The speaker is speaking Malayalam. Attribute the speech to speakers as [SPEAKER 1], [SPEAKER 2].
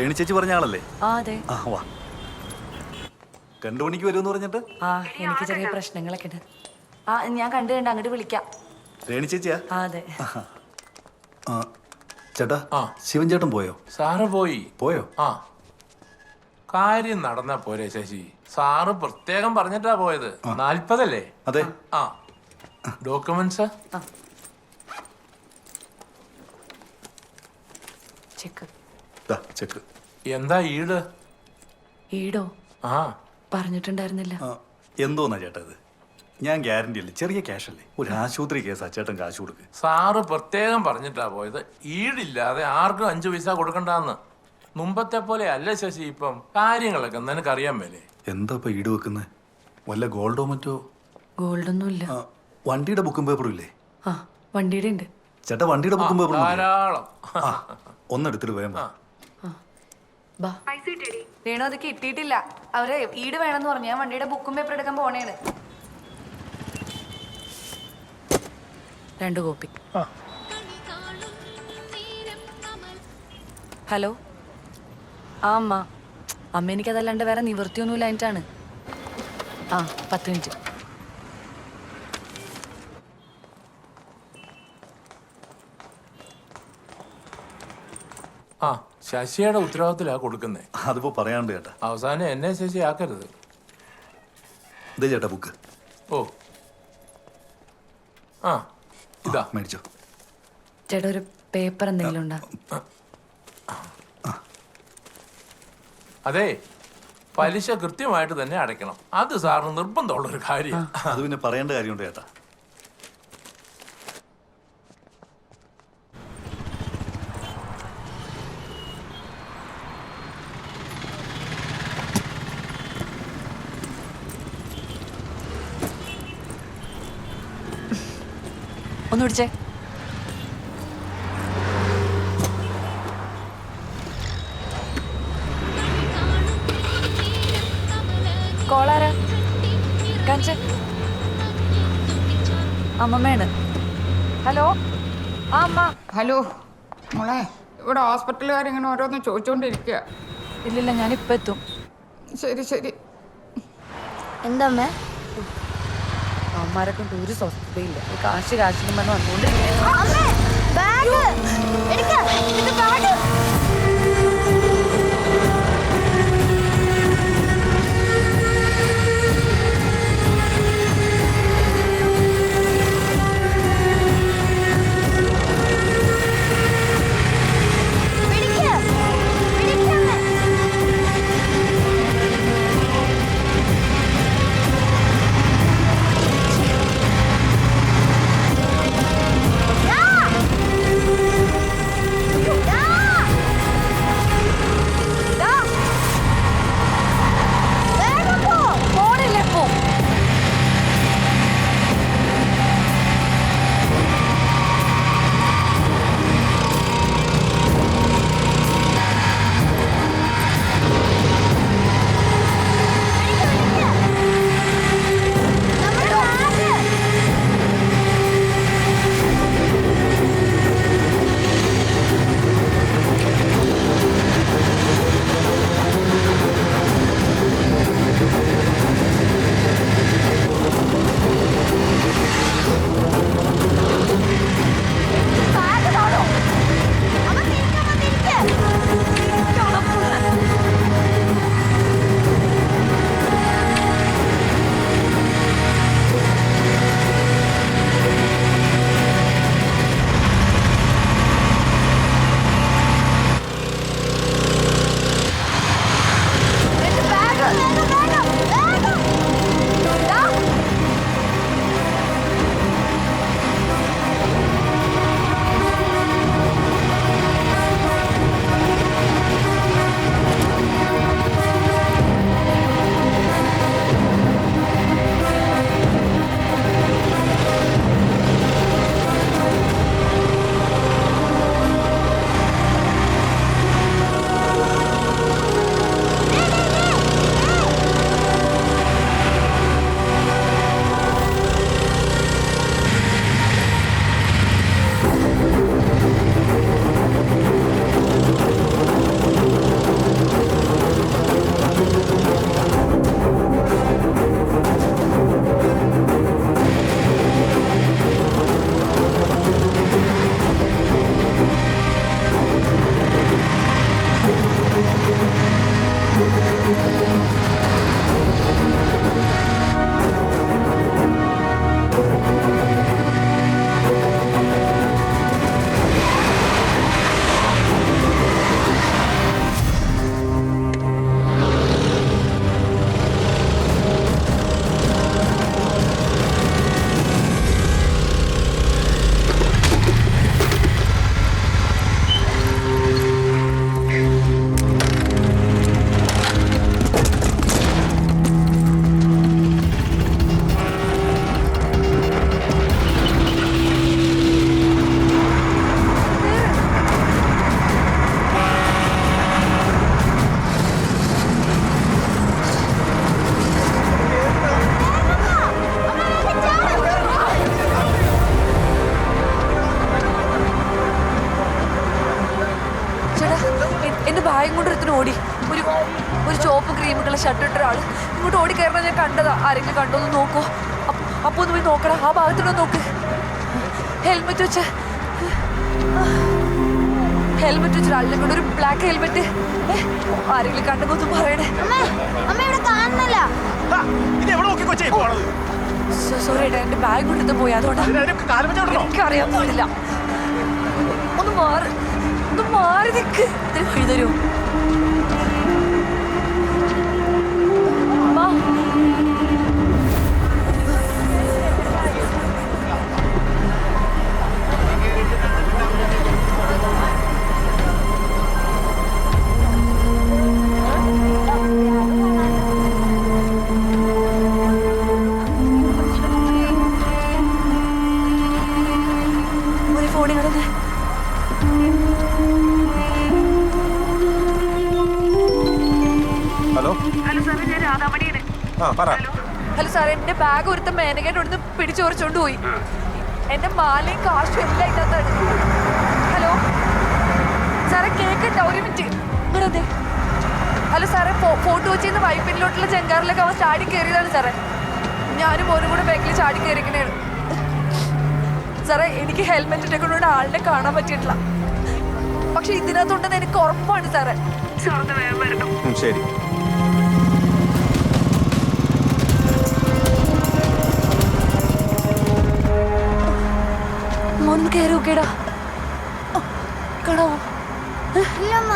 [SPEAKER 1] രേണി ചേച്ചി പറഞ്ഞ ആളല്ലേ?
[SPEAKER 2] അതെ.
[SPEAKER 1] വാ. 2 മണിക്ക് വരുമെന്ന് പറഞ്ഞിട്ട്?
[SPEAKER 2] എനിക്ക് ചെറിയ പ്രശ്നങ്ങളൊക്കെ ഉണ്ട്. ഞാൻ കണ്ടു അങ്ങോട്ട് വിളിക്കാം.
[SPEAKER 1] രേണി ചേച്ചിയാ?
[SPEAKER 2] അതെ.
[SPEAKER 1] ചേട്ടാ, ശിവൻ ചേട്ടൻ പോയോ?
[SPEAKER 3] സാറ് പോയോ? കാര്യം നടന്നാ പോരെ ശശി. സാറ് പ്രത്യേകം പറഞ്ഞിട്ടാ പോയത്. 40 അല്ലേ?
[SPEAKER 1] അതെ.
[SPEAKER 3] Documents
[SPEAKER 1] check.
[SPEAKER 3] എന്താ ഈട്?
[SPEAKER 2] ഈടോ? പറഞ്ഞിട്ടുണ്ടായിരുന്നില്ല.
[SPEAKER 1] എന്തോന്നാ ചേട്ടാ ഇത്? ഞാൻ ഗ്യാരണ്ടി അല്ലേ, ചെറിയ ക്യാഷ് അല്ലേ, ഒരു ആശുപത്രി കേസാ, ചേട്ടൻ കാശ് കൊടുക്ക്.
[SPEAKER 3] സാറ് പ്രത്യേകം പറഞ്ഞിട്ടാ പോയത്, ഈടില്ലാതെ ആർക്കും 5 പൈസ കൊടുക്കണ്ടെന്ന്. മുമ്പത്തെ പോലെ അല്ല ശശി ഇപ്പം കാര്യങ്ങളൊക്കെ നിനക്കറിയാൻ മേലേ.
[SPEAKER 1] എന്താ ഇപ്പൊ ഈട് വെക്കുന്നത്? വല്ല ഗോൾഡോ മറ്റോ?
[SPEAKER 2] ഗോൾഡൊന്നുമില്ല.
[SPEAKER 1] വണ്ടിയുടെ ബുക്കും പേപ്പറും ഇല്ലേ?
[SPEAKER 2] വണ്ടിയുടെ ഉണ്ട്
[SPEAKER 1] ചേട്ടാ, വണ്ടിയുടെ ബുക്കും പേപ്പറും
[SPEAKER 3] ധാരാളം.
[SPEAKER 1] ഒന്നെടുത്തിട്ട് വേഗം വാ.
[SPEAKER 2] വേണോ? അത് കിട്ടിയിട്ടില്ല. അവര് ഈട് വേണമെന്ന് പറഞ്ഞു. ഞാൻ വണ്ടിയുടെ ബുക്കും പേപ്പർ എടുക്കാൻ പോണേണ്. 2 കോപ്പി. ഹലോ. അമ്മ എനിക്കതല്ലാണ്ട് വേറെ നിവൃത്തിയൊന്നുമില്ല. അതിനാണ് 10 മിനിറ്റ്.
[SPEAKER 3] ശശിയുടെ ഉത്തരവാദിത്തത്തിലാ കൊടുക്കുന്നേ.
[SPEAKER 1] അതിപ്പോ പറയാണ്ട് ചേട്ടാ.
[SPEAKER 3] അവസാനം എന്നെ ശശി ആക്കരുത്.
[SPEAKER 1] ഇതേ ചേട്ടാ ബുക്ക്.
[SPEAKER 3] ഇതാ
[SPEAKER 1] മേടിച്ചോ.
[SPEAKER 2] ചേട്ടാ, ഒരു പേപ്പർ എന്തെങ്കിലും ഉണ്ടോ?
[SPEAKER 3] അതെ, പലിശ കൃത്യമായിട്ട് തന്നെ അടയ്ക്കണം. അത് സാറിന് നിർബന്ധമുള്ള ഒരു കാര്യം.
[SPEAKER 1] അത് പിന്നെ പറയേണ്ട കാര്യമുണ്ട് ചേട്ടാ.
[SPEAKER 2] ഒന്ന് പിടിച്ചേ. കോളാരാ? കാണിച്ചേ. അമ്മമ്മയാണ്. ഹലോ. അമ്മ.
[SPEAKER 4] ഹലോ മോളെ, ഇവിടെ ഹോസ്പിറ്റലുകാരിങ്ങനെ ഓരോന്ന് ചോദിച്ചോണ്ടിരിക്കുക.
[SPEAKER 2] ഇല്ലില്ല, ഞാനിപ്പോ എത്തും.
[SPEAKER 4] ശരി.
[SPEAKER 5] എന്താ
[SPEAKER 2] അമ്മമാരെ കൊണ്ട് ഒരു സ്വസ്ഥതയില്ല. കാശിനും പറഞ്ഞ് വന്നുകൊണ്ട് എന്റെ ബാഗും കൊണ്ട് ഒരുത്തിന് ഓടി. ഒരു ചുവപ്പ് ക്രീമുകളുടെ ഷർട്ട് ഇട്ട ഒരാള് ഇങ്ങോട്ട് ഓടി കയറണം. ഞാൻ കണ്ടതാ. ആരെങ്കിലും കണ്ടോന്ന് നോക്കോ? അപ്പൊ ഒന്ന് പോയി നോക്കടാ. ആ ഭാഗത്തുണ്ടോ നോക്ക്. ഹെൽമെറ്റ് വെച്ച് ഒരാളിനെ കൊണ്ട്, ഒരു ബ്ലാക്ക് ഹെൽമെറ്റ്. ആരെങ്കിലും കണ്ടെങ്കിൽ ഒന്ന് പറയണേ.
[SPEAKER 5] അമ്മ ഇവിടെ കാണുന്നില്ല.
[SPEAKER 2] സോറി ഏട്ടാ, എന്റെ ബാഗ് കൊണ്ടെടുത്ത് പോയി. അതുകൊണ്ടാണ് എനിക്കറിയാൻ പാടില്ല. ഒന്ന് മാറി നിൽക്ക്. ഇതിന് വഴി തരുമോ? ഫോണിൽ കിടന്ന്
[SPEAKER 6] ഹലോ
[SPEAKER 2] സാറേ, ഞാൻ രാധാമണിയാണ്. ഹലോ സാർ, എന്റെ ബാഗ് ഒരുത്ത മേനകേട്ട് ഇവിടുന്ന് പിടിച്ചു പറിച്ചോണ്ട് പോയി. എന്റെ മാലയും കാശും എല്ലാം ഇല്ലാത്താണ്. ഹലോ സാറേ, കേക്കണ്ട, ഒരു മിനിറ്റ്. ഇവിടെ ഹലോ സാറേ, ഫോട്ടോ വെച്ചിരുന്ന വൈപ്പിനിലോട്ടുള്ള ജങ്കാറിലൊക്കെ അവൻ ചാടി കയറിയതാണ് സാറേ. ഞാനും മോനും കൂടെ ബാക്കിൽ ചാടി കയറിക്കണേണ് സാറേ. എനിക്ക് ഹെൽമെറ്റ് ഇട്ടേക്കൊണ്ട് ആളിനെ കാണാൻ പറ്റിയിട്ടില്ല. പക്ഷെ ഇതിനകത്തുണ്ടെന്ന് എനിക്ക് ഉറപ്പാണ് സാറേ. സാറിന് വേഗം വരണം.
[SPEAKER 6] ശരി.
[SPEAKER 2] മോനൊന്ന് കയറി നോക്കേടാ. കാണാമോ?
[SPEAKER 5] ഇല്ലമ്മ.